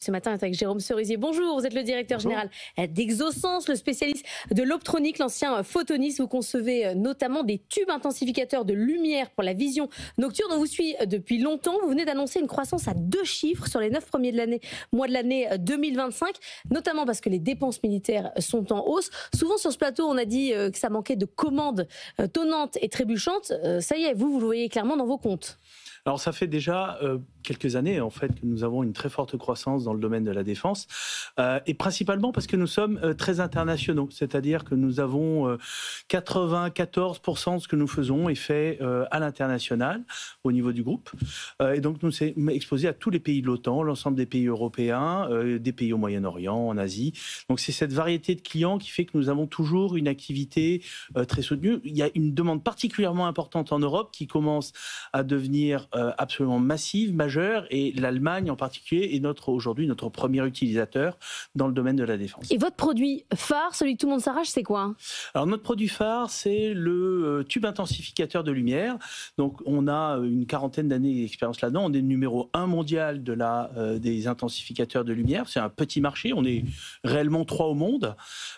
ce matin est avec Jérôme Cerisier. Bonjour, vous êtes le directeur général d'Exosens, le spécialiste de l'optronique, l'ancien photoniste. Vous concevez notamment des tubes intensificateurs de lumière pour la vision nocturne. On vous suit depuis longtemps. Vous venez d'annoncer une croissance à 2 chiffres sur les 9 premiers mois de l'année 2025, notamment parce que les dépenses militaires sont en hausse. Souvent sur ce plateau, on a dit que ça manquait de commandes tonnantes et trébuchantes. Ça y est, vous le voyez clairement dans vos comptes. Alors ça fait déjà quelques années en fait que nous avons une très forte croissance dans le domaine de la défense et principalement parce que nous sommes très internationaux, c'est-à-dire que nous avons 94% de ce que nous faisons est fait à l'international au niveau du groupe et donc nous sommes exposés à tous les pays de l'OTAN, l'ensemble des pays européens, des pays au Moyen-Orient, en Asie. Donc c'est cette variété de clients qui fait que nous avons toujours une activité très soutenue. Il y a une demande particulièrement importante en Europe qui commence à devenir absolument massive, majeure, et l'Allemagne en particulier est aujourd'hui notre premier utilisateur dans le domaine de la défense. Et votre produit phare, celui que tout le monde s'arrache, c'est quoi ? Alors notre produit phare, c'est le tube intensificateur de lumière. Donc on a une quarantaine d'années d'expérience là-dedans. On est le numéro 1 mondial des intensificateurs de lumière. C'est un petit marché. On est réellement 3 au monde,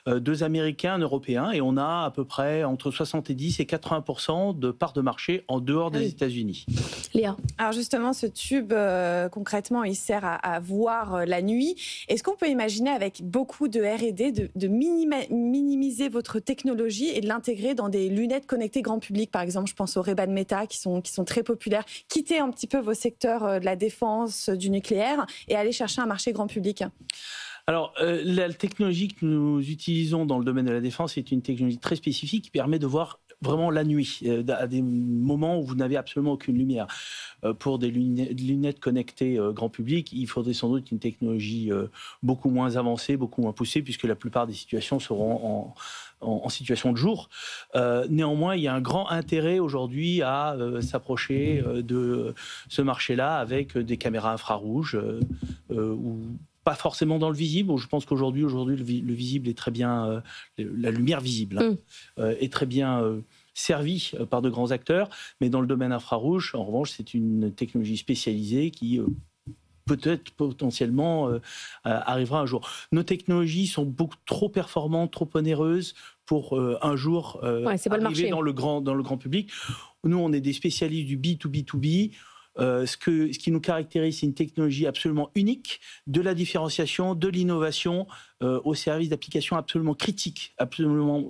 2 Américains, 1 Européen, et on a à peu près entre 70 et 80% de part de marché en dehors des États-Unis. Léa. Alors justement, ce tube, concrètement, il sert à voir la nuit. Est-ce qu'on peut imaginer, avec beaucoup de R&D, de minimiser votre technologie et de l'intégrer dans des lunettes connectées grand public? Par exemple, je pense aux Ray-Ban Meta qui sont très populaires. Quitter un petit peu vos secteurs de la défense, du nucléaire et aller chercher un marché grand public. Alors, la technologie que nous utilisons dans le domaine de la défense est une technologie très spécifique qui permet de voir vraiment la nuit, à des moments où vous n'avez absolument aucune lumière. Pour des lunettes connectées grand public, il faudrait sans doute une technologie beaucoup moins avancée, beaucoup moins poussée, puisque la plupart des situations seront en situation de jour. Néanmoins, il y a un grand intérêt aujourd'hui à s'approcher de ce marché-là avec des caméras infrarouges ou pas forcément dans le visible. Je pense qu'aujourd'hui, le visible est très bien, la lumière visible est très bien servie par de grands acteurs, mais dans le domaine infrarouge, en revanche, c'est une technologie spécialisée qui peut-être potentiellement arrivera un jour. Nos technologies sont beaucoup trop performantes, trop onéreuses pour un jour arriver dans le grand public. Nous, on est des spécialistes du B2B2B. Ce qui nous caractérise, c'est une technologie absolument unique, de la différenciation, de l'innovation au service d'applications absolument critiques, absolument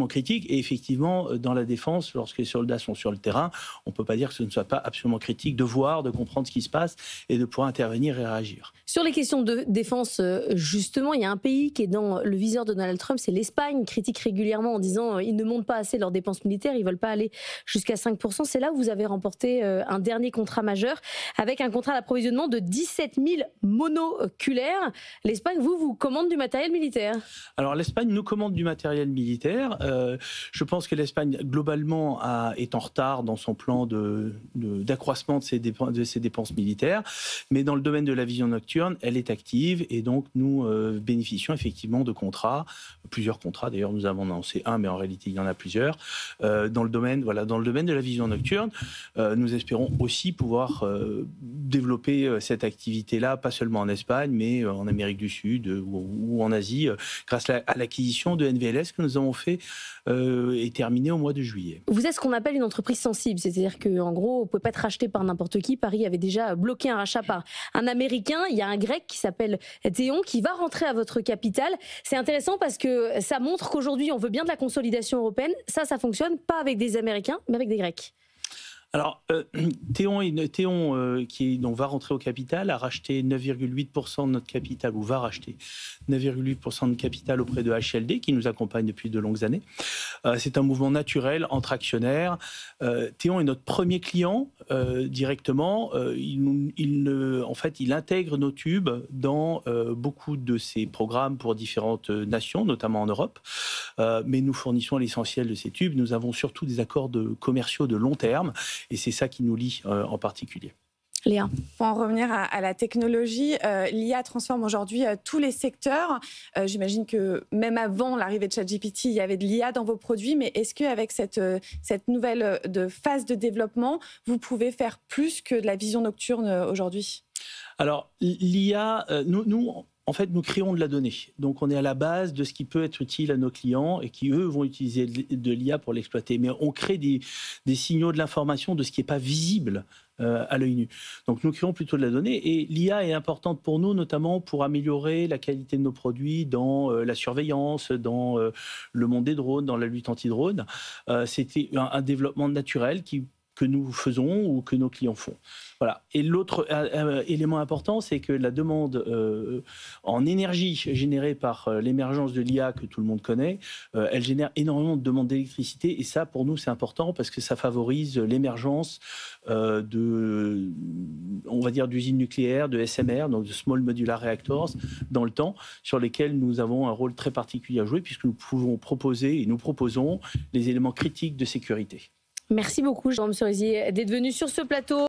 critiques. Et effectivement, dans la défense, lorsque les soldats sont sur le terrain, on ne peut pas dire que ce ne soit pas absolument critique de voir, de comprendre ce qui se passe et de pouvoir intervenir et réagir. Sur les questions de défense, justement, il y a un pays qui est dans le viseur de Donald Trump, c'est l'Espagne, critique régulièrement en disant ils ne montent pas assez leurs dépenses militaires, ils ne veulent pas aller jusqu'à 5%. C'est là où vous avez remporté un dernier contrat majeur avec un contrat d'approvisionnement de 17 000 monoculaires. L'Espagne, vous commande du matériel militaire? Alors l'Espagne nous commande du matériel militaire. Je pense que l'Espagne, globalement, est en retard dans son plan d'accroissement de ses dépenses militaires. Mais dans le domaine de la vision nocturne, elle est active et donc nous bénéficions effectivement de contrats, plusieurs contrats. D'ailleurs, nous avons annoncé un, mais en réalité, il y en a plusieurs. Dans le domaine de la vision nocturne, nous espérons aussi pouvoir développer cette activité-là, pas seulement en Espagne, mais en Amérique du Sud ou en Asie, grâce à l'acquisition de NVLS que nous avons fait et terminée au mois de juillet. Vous êtes ce qu'on appelle une entreprise sensible, c'est-à-dire qu'en gros, vous ne pouvez pas être racheté par n'importe qui. Paris avait déjà bloqué un rachat par un Américain. Il y a un Grec qui s'appelle Theon qui va rentrer à votre capital. C'est intéressant parce que ça montre qu'aujourd'hui, on veut bien de la consolidation européenne. Ça fonctionne pas avec des Américains, mais avec des Grecs. Alors, Theon qui va rentrer au capital, a racheté 9,8% de notre capital, ou va racheter 9,8% de capital auprès de HLD, qui nous accompagne depuis de longues années. C'est un mouvement naturel entre actionnaires. Theon est notre premier client directement. En fait, il intègre nos tubes dans beaucoup de ses programmes pour différentes nations, notamment en Europe. Mais nous fournissons l'essentiel de ces tubes. Nous avons surtout des accords commerciaux de long terme. Et c'est ça qui nous lie en particulier. Léa. Pour en revenir à la technologie, l'IA transforme aujourd'hui tous les secteurs. J'imagine que même avant l'arrivée de ChatGPT, il y avait de l'IA dans vos produits, mais est-ce qu'avec cette nouvelle phase de développement, vous pouvez faire plus que de la vision nocturne aujourd'hui ? Alors, l'IA, en fait, nous créons de la donnée. Donc, on est à la base de ce qui peut être utile à nos clients et qui, eux, vont utiliser de l'IA pour l'exploiter. Mais on crée des signaux de l'information de ce qui n'est pas visible à l'œil nu. Donc, nous créons plutôt de la donnée. Et l'IA est importante pour nous, notamment pour améliorer la qualité de nos produits dans la surveillance, dans le monde des drones, dans la lutte anti-drone. C'était un développement naturel que nous faisons ou que nos clients font. Voilà. Et l'autre élément important, c'est que la demande en énergie générée par l'émergence de l'IA que tout le monde connaît, elle génère énormément de demandes d'électricité et ça, pour nous, c'est important parce que ça favorise l'émergence on va dire, d'usines nucléaires, de SMR, donc de Small Modular Reactors, dans le temps, sur lesquels nous avons un rôle très particulier à jouer puisque nous pouvons proposer et nous proposons les éléments critiques de sécurité. Merci beaucoup, Jérôme Cerisier, d'être venu sur ce plateau.